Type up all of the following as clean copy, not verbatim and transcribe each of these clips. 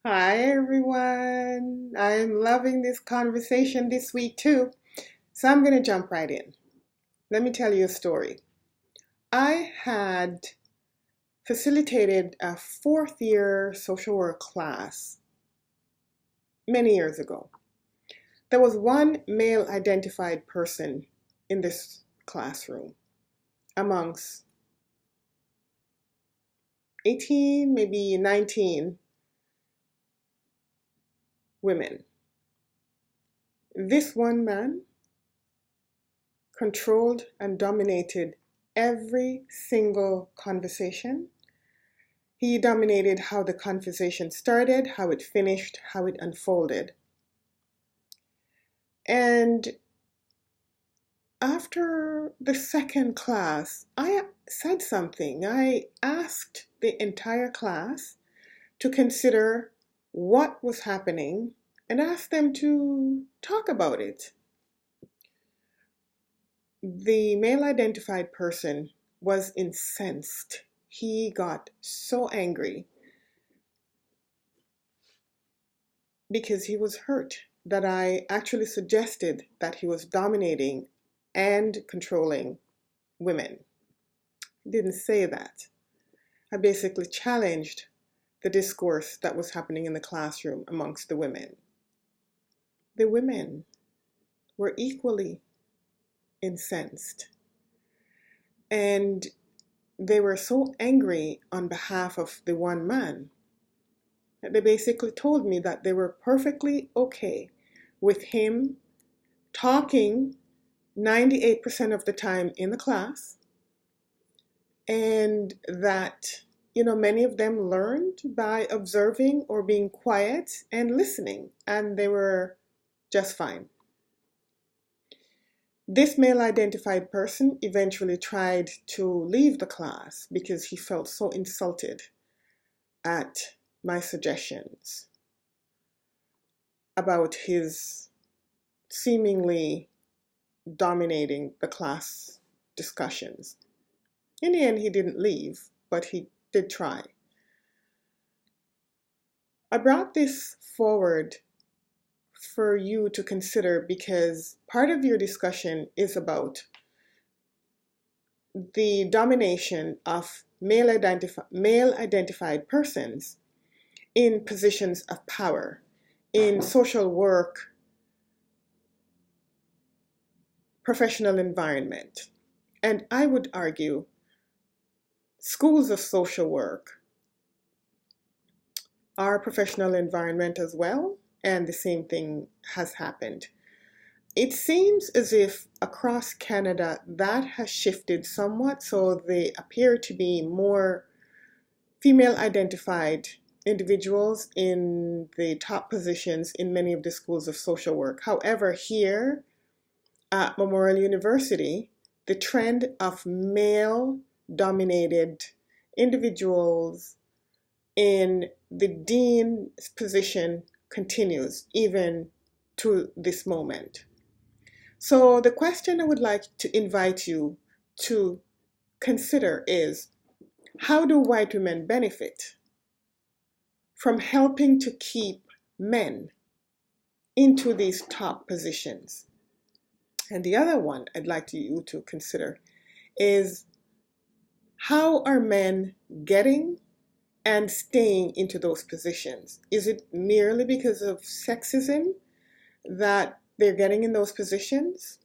Hi everyone. I'm loving this conversation this week too. So I'm going to jump right in. Let me tell you a story. I had facilitated a fourth year social work class many years ago. There was one male identified person in this classroom amongst 18, maybe 19 women. This one man controlled and dominated every single conversation. He dominated how the conversation started, how it finished, how it unfolded. And after the second class, I said something. I asked the entire class to consider what was happening and asked them to talk about it. The male identified person was incensed. He got so angry because he was hurt that I actually suggested that he was dominating and controlling women. I didn't say that. I basically challenged the discourse that was happening in the classroom amongst the women. The women were equally incensed, and they were so angry on behalf of the one man that they basically told me that they were perfectly okay with him talking 98% of the time in the class, and that many of them learned by observing or being quiet and listening, and they were just fine. This male identified person eventually tried to leave the class because he felt so insulted at my suggestions about his seemingly dominating the class discussions. In the end, he didn't leave, but he did try. I brought this forward for you to consider because part of your discussion is about the domination of male identified persons in positions of power in social work, professional environment. And I would argue schools of social work are professional environment as well, and the same thing has happened. It seems as if across Canada that has shifted somewhat, so they appear to be more female identified individuals in the top positions in many of the schools of social work. However, here at Memorial University, the trend of male dominated individuals in the dean's position continues even to this moment. So the question I would like to invite you to consider is, how do white women benefit from helping to keep men into these top positions? And the other one I'd like you to consider is, how are men getting and staying into those positions? Is it merely because of sexism that they're getting in those positions?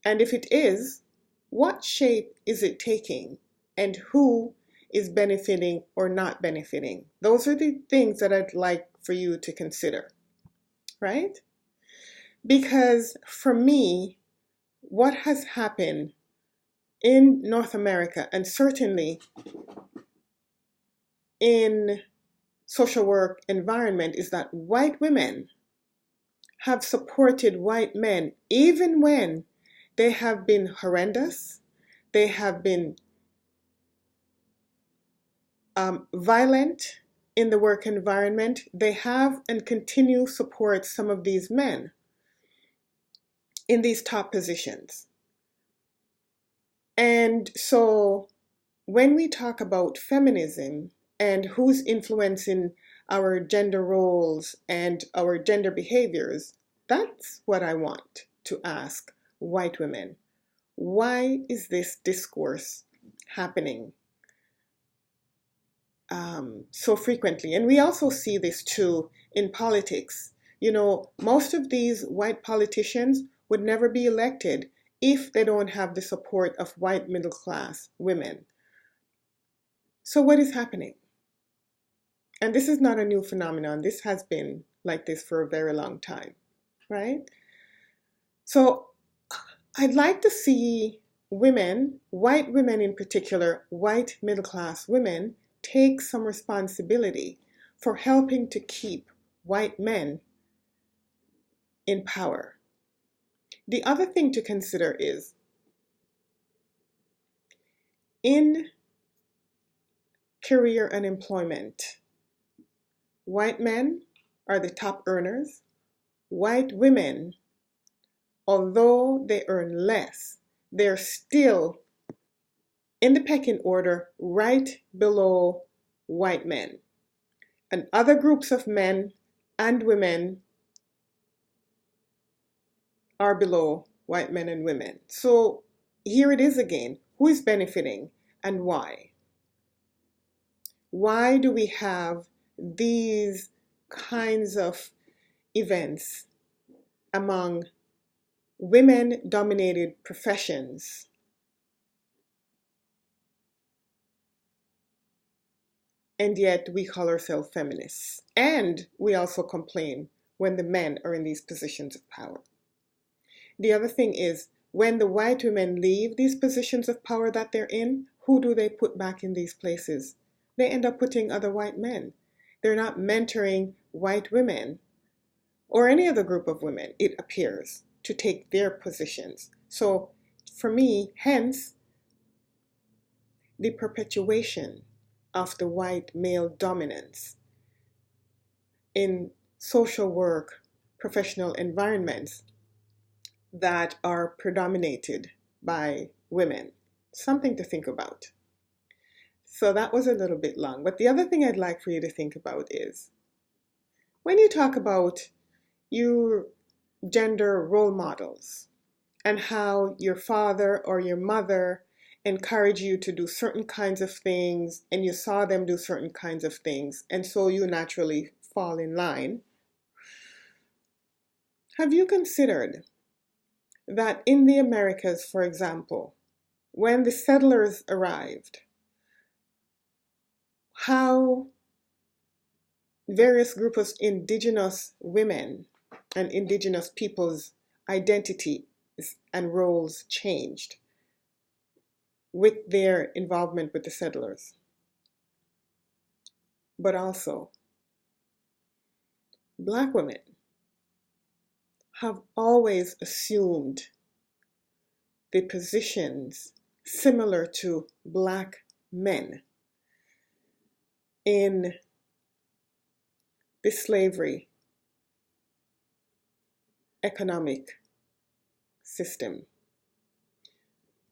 And if it is, what shape is it taking and who is benefiting or not benefiting? Those are the things that I'd like for you to consider, right? Because for me, what has happened in North America, and certainly in social work environment, is that white women have supported white men even when they have been horrendous, they have been violent in the work environment. They have and continue support some of these men in these top positions. And so when we talk about feminism and who's influencing our gender roles and our gender behaviors, that's what I want to ask white women. Why is this discourse happening so frequently? And we also see this too in politics. You know, most of these white politicians would never be elected if they don't have the support of white middle class women. So what is happening? And this is not a new phenomenon. This has been like this for a very long time, right? So I'd like to see women, white women in particular, white middle class women, take some responsibility for helping to keep white men in power. The other thing to consider is in career and employment, white men are the top earners. White women, although they earn less, they're still in the pecking order right below white men. And other groups of men and women are below white men and women. So here it is again. Who is benefiting and why? Why do we have these kinds of events among women-dominated professions? And yet we call ourselves feminists. And we also complain when the men are in these positions of power. The other thing is, when the white women leave these positions of power that they're in, who do they put back in these places? They end up putting other white men. They're not mentoring white women or any other group of women, it appears, to take their positions. So for me, hence, the perpetuation of the white male dominance in social work, professional environments that are predominated by women. Something to think about. So that was a little bit long, but the other thing I'd like for you to think about is when you talk about your gender role models and how your father or your mother encourage you to do certain kinds of things and you saw them do certain kinds of things and so you naturally fall in line. Have you considered that in the Americas, for example, when the settlers arrived, how various groups of indigenous women and indigenous peoples' identity and roles changed with their involvement with the settlers? But also, Black women have always assumed the positions similar to Black men in the slavery economic system.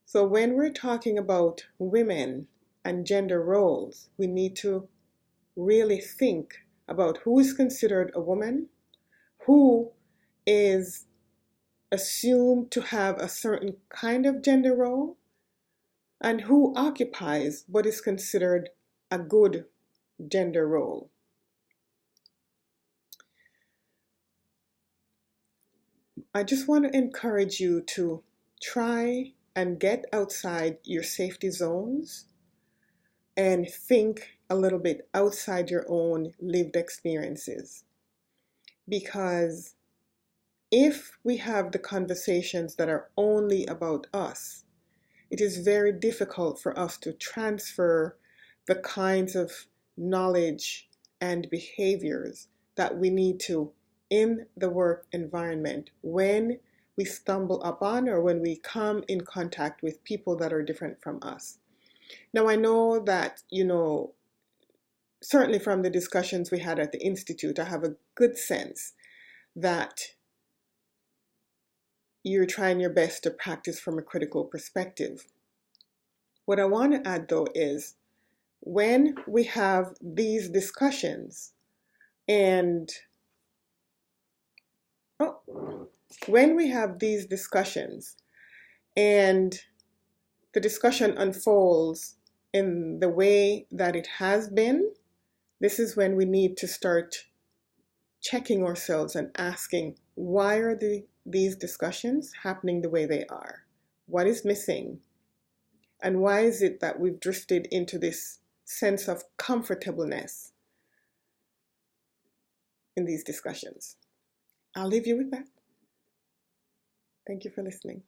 So when we're talking about women and gender roles, we need to really think about who is considered a woman, who is assumed to have a certain kind of gender role, and who occupies what is considered a good gender role. I just want to encourage you to try and get outside your safety zones and think a little bit outside your own lived experiences. Because if we have the conversations that are only about us, it is very difficult for us to transfer the kinds of knowledge and behaviors that we need to in the work environment when we stumble upon or when we come in contact with people that are different from us. Now, I know that, certainly from the discussions we had at the Institute, I have a good sense that you're trying your best to practice from a critical perspective. What I want to add, though, is when we have these discussions and when we have these discussions and the discussion unfolds in the way that it has been, this is when we need to start checking ourselves and asking, why are these discussions happening the way they are? What is missing? And why is it that we've drifted into this sense of comfortableness in these discussions? I'll leave you with that. Thank you for listening.